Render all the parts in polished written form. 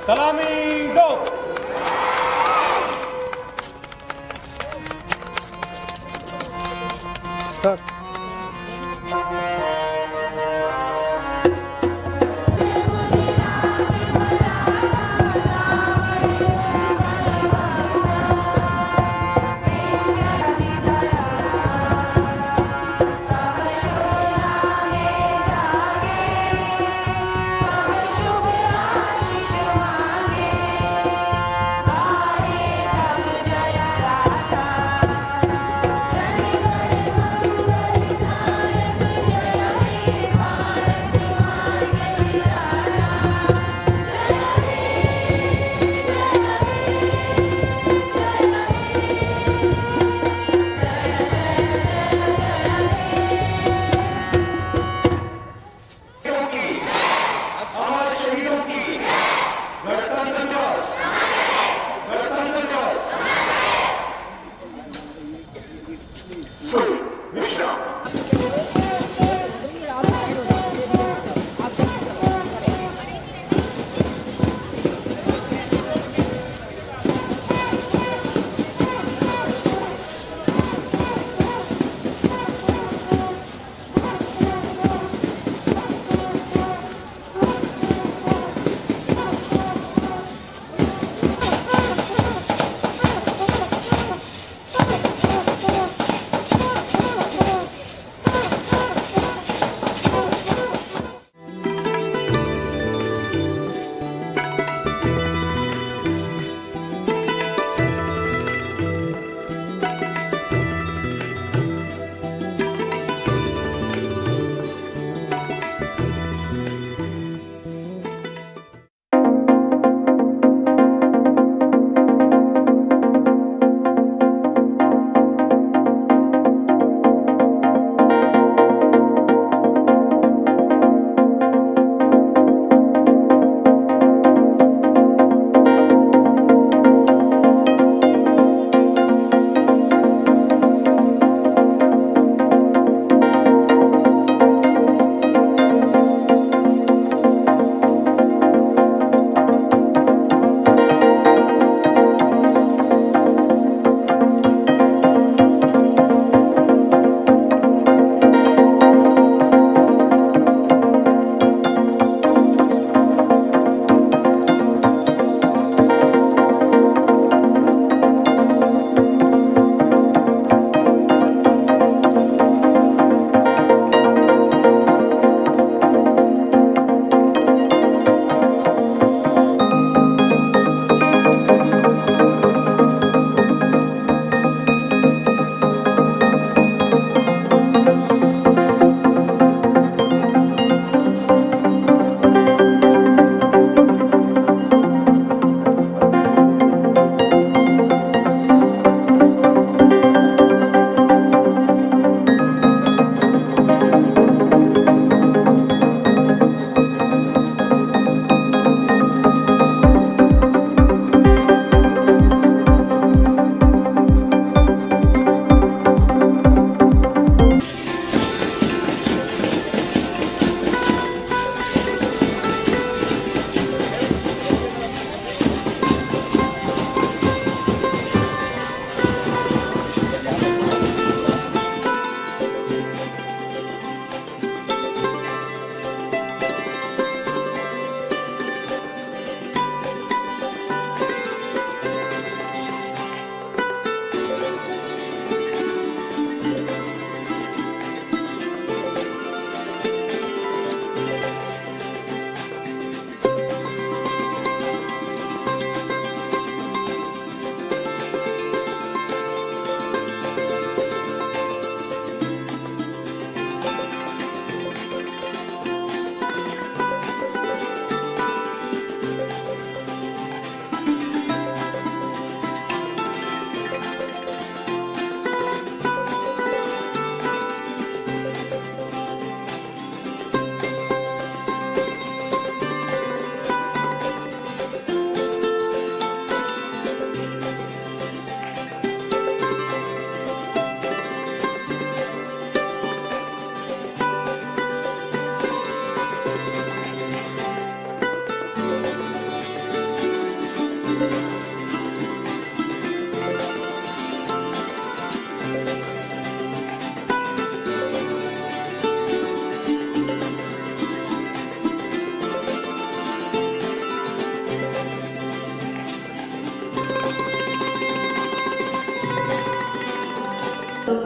सलामी दो। Sir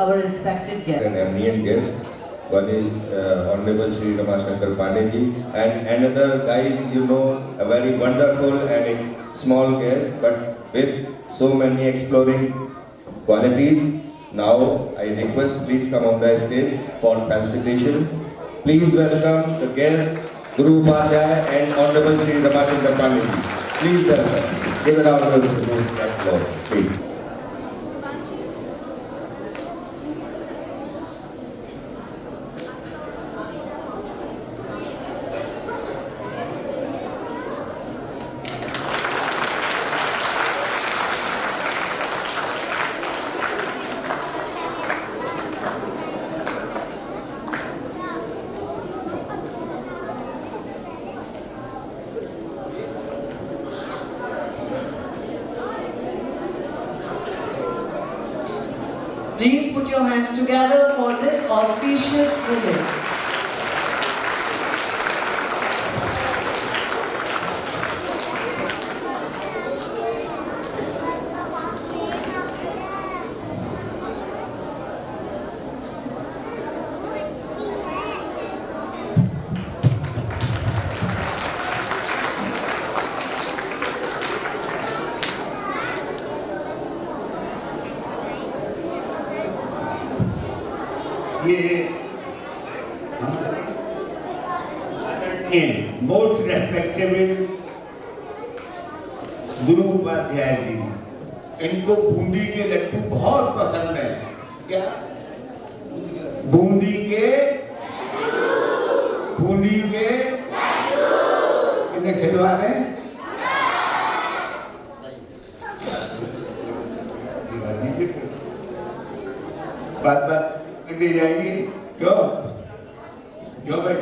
our respected guests. An eminent guest, one is Honorable Shri Ramashankar Pandey, and another guys, you know, a very wonderful and a small guest, but with so many exploring qualities. Now I request, please come on the stage for felicitation. Please welcome the guest, Guru Upadhyay and Honorable Shri Ramashankar Pandey. Please welcome. Give it out to the applause, please. Please put your hands together for this auspicious moment. ये most respectable गुरु उपाध्याय जी, इनको बूंदी के लड्डू बहुत पसंद है। क्या बूंदी के कितने खिलवाने बात दी जाएगी। क्यों भाई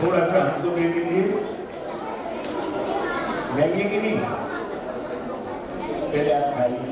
थोड़ा सा हमको दे दीजिए, लेंगे कि नहीं? पहले आप खाइए।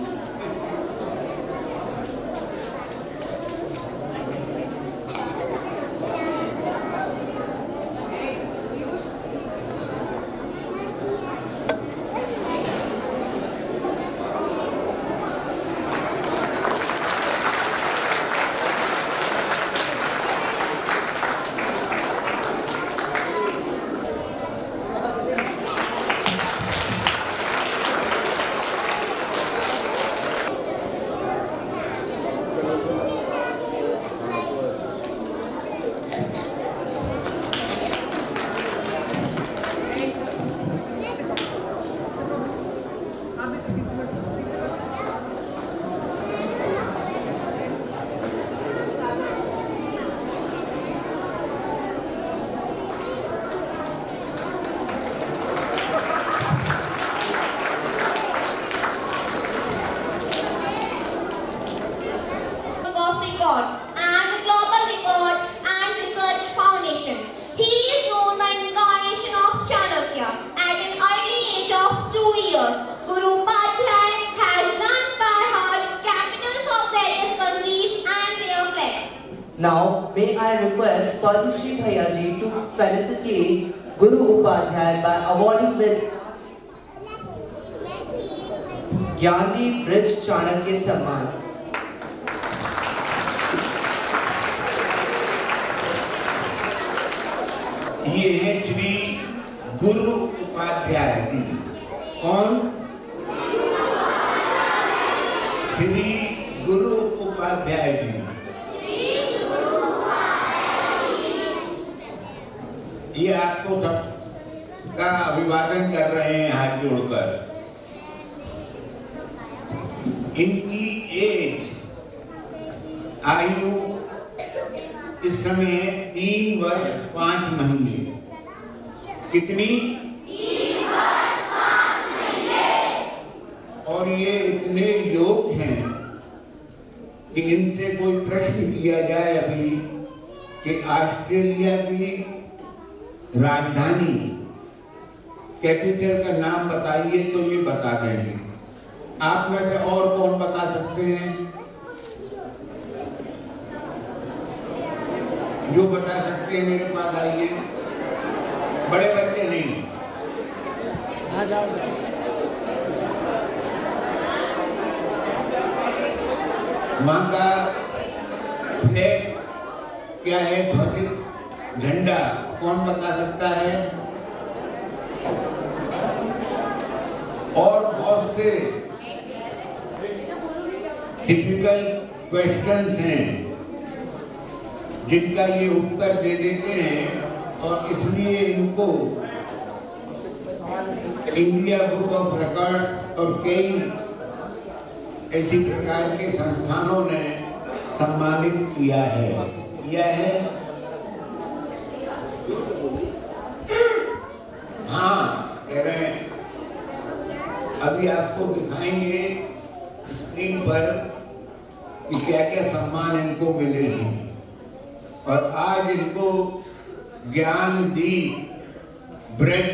And the Global Record and Research Foundation. He is known the incarnation of Chanakya. At an early age of 2 years, Guru Upadhyay has learnt by heart capitals of various countries and their flags. Now, may I request Padma Shri Bhaiyaji to felicitate Guru Upadhyay by awarding the Gandhi Bridge Chanakya Samman. ये है श्री गुरु उपाध्याय जी। कौन? श्री गुरु उपाध्याय जी। ये आपको सबका अभिवादन कर रहे हैं हाथ जोड़कर। इनकी एज आयु इस समय 3 वर्ष 5 महीने। कितनी? 3 वर्ष 5 महीने। और ये इतने योग्य हैं कि इनसे कोई प्रश्न किया जाए अभी कि ऑस्ट्रेलिया की राजधानी कैपिटल का नाम बताइए तो ये बता देंगे। आप में से और कौन बता सकते हैं? जो बता सकते हैं मेरे पास आइए। बड़े बच्चे नहीं। वहाँ का फ्लैग क्या है? ध्वज झंडा कौन बता सकता है? और बहुत से टिपिकल क्वेश्चंस हैं जिनका ये उत्तर दे देते हैं और इसलिए इनको इंडिया बुक ऑफ रिकॉर्ड्स और कई ऐसी प्रकार के संस्थानों ने सम्मानित किया है। हाँ, कह रहे हैं। अभी आपको दिखाएंगे स्क्रीन पर कि क्या क्या सम्मान इनको मिले हैं। और आज इनको ज्ञानदीप ब्रज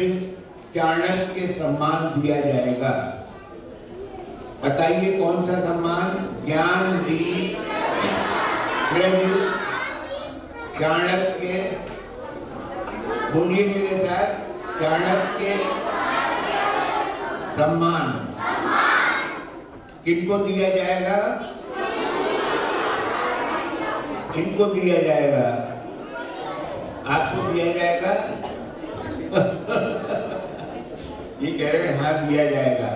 चाणक्य सम्मान दिया जाएगा। बताइए कौन सा सम्मान? ज्ञानदीप ब्रज चाणक्य। बोलिए मेरे साथ, चाणक्य सम्मान। किनको दिया जाएगा? इनको दिया जाएगा। आपको दिया जाएगा? ये कह रहे हैं हाँ दिया जाएगा।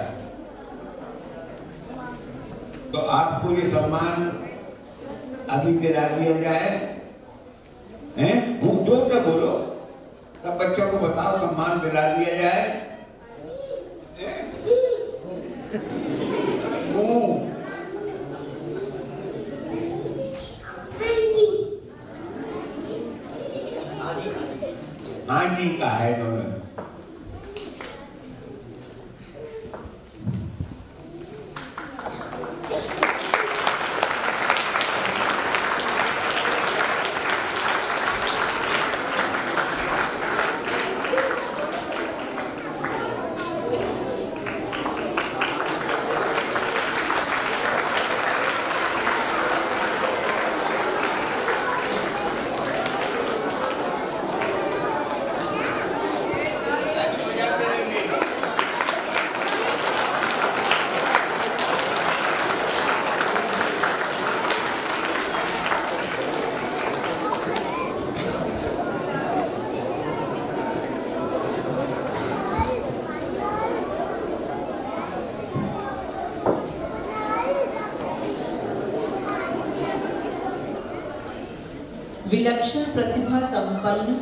तो आपको ये सम्मान अभी दिला दिया जाए। हैं? खूब जोर से बोलो, सब बच्चों को बताओ सम्मान दिला दिया जाए। हाँ जी का है दोनों। विलक्षण प्रतिभा संपन्न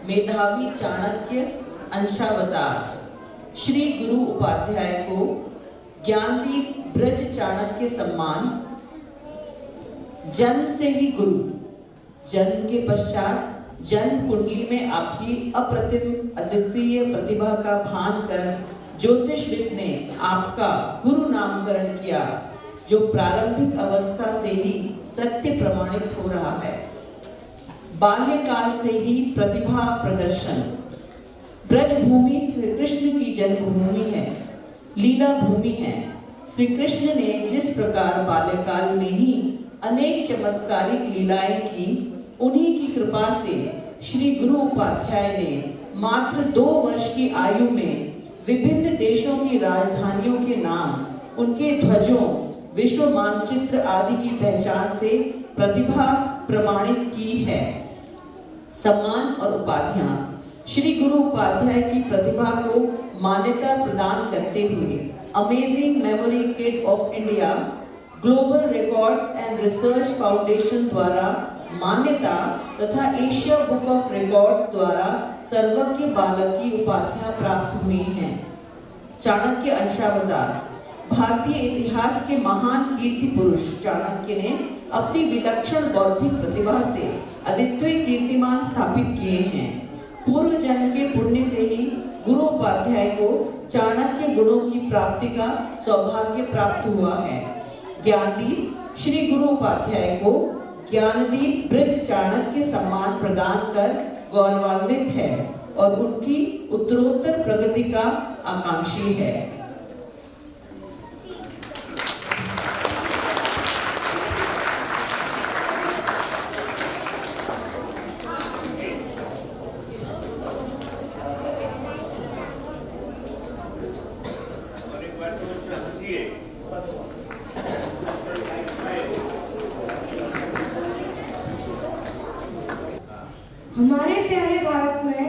मेधावी चाणक्य अंशावतार श्री गुरु उपाध्याय को ज्ञानदीप ब्रज चाणक्य सम्मान। जन्म से ही गुरु, जन्म के पश्चात जन्म कुंडली में आपकी अप्रतिम अद्वितीय प्रतिभा का भान कर ज्योतिषविद ने आपका गुरु नामकरण किया, जो प्रारंभिक अवस्था से ही सत्य प्रमाणित हो रहा है। बाल्यकाल से ही प्रतिभा प्रदर्शन। ब्रजभूमि श्री कृष्ण की जन्मभूमि है, लीला भूमि है। श्री कृष्ण ने जिस प्रकार बाल्यकाल में ही अनेक चमत्कारिक लीलाएं की, उन्हीं की कृपा से श्री गुरु उपाध्याय ने मात्र 2 वर्ष की आयु में विभिन्न देशों की राजधानियों के नाम, उनके ध्वजों, विश्व मानचित्र आदि की पहचान से प्रतिभा प्रमाणित की है। सम्मान और उपाधियां। श्री गुरु उपाध्याय की प्रतिभा को मान्यता प्रदान करते हुए amazing memory kid of India, global records and research foundation द्वारा मान्यता तथा एशिया बुक ऑफ रिकॉर्ड्स द्वारा सर्वज्ञ बालक की उपाधियां प्राप्त हुई हैं। चाणक्य अंशावतार। भारतीय इतिहास के महान कीर्ति पुरुष चाणक्य ने अपनी विलक्षण बौद्धिक प्रतिभा से अद्वितीय कीर्तिमान स्थापित किए हैं। पूर्व जन्म के पुण्य से ही गुरु उपाध्याय को चाणक्य गुणों की प्राप्ति का सौभाग्य प्राप्त हुआ है। ज्ञानदीप श्री गुरु उपाध्याय को ज्ञानदीप ब्रज चाणक्य सम्मान प्रदान कर गौरवान्वित है और उनकी उत्तरोत्तर प्रगति का आकांक्षी है। हमारे प्यारे भारत में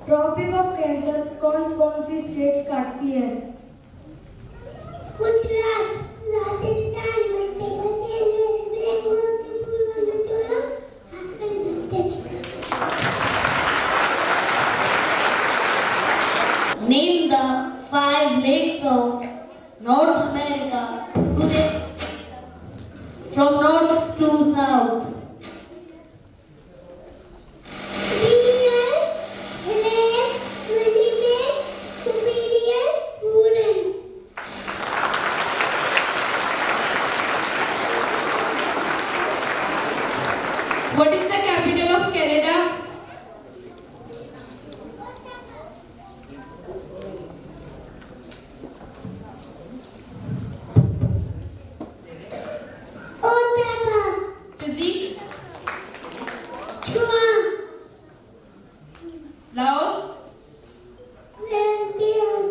ट्रॉपिक ऑफ कैंसर कौन सी स्टेट्स काटती है? Gujarat, Rajasthan, Madhya Pradesh, West Bengal, Tripura, Mizoram, Jharkhand, Chhattisgarh. Name the 5 lakes of North America from north to south. What is the capital of Canada? Ottawa, Physique, Guam, Laos, Vietnam,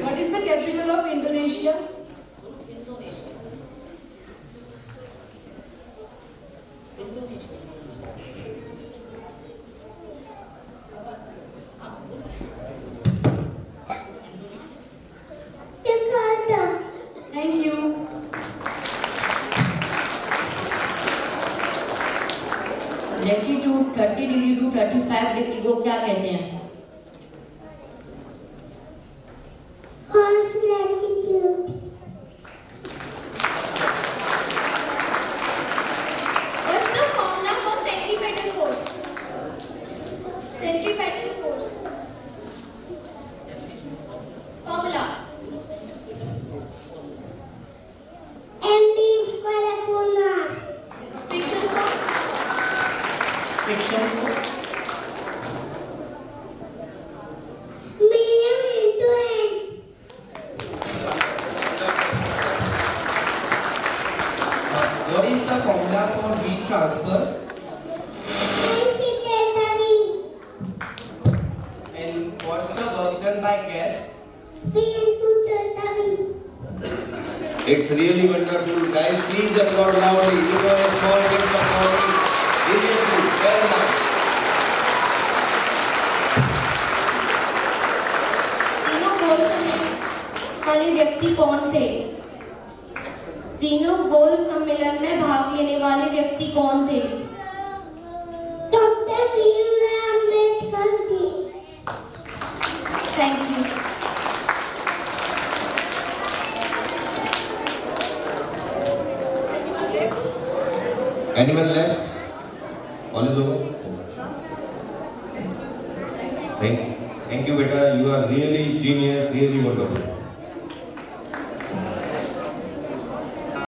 What is the capital of Indonesia? Jakarta, Thank you. Latitude 30 degree to 35 degree को क्या कहते हैं? horse latitude, What's the formula for centripetal force? Centripetal force. Formula. mv square upon r, Frictional force. Friction force. mu into n, What is the formula for heat transfer? n theta v, And what's the work done by gas? v into theta v. It's really wonderful, guys. Please applaud loudly. You know, a small bit of applause. Seriously, very nice. तीनों गोल वाले व्यक्ति कौन थे? तीनों गोल सम्मेलन में भाग लेने वाले व्यक्ति कौन थे? Dr. Bhimrao Ambedkar ji. Thank you. Anyone left? All is over? Thank you, beta. You are really genius, really wonderful.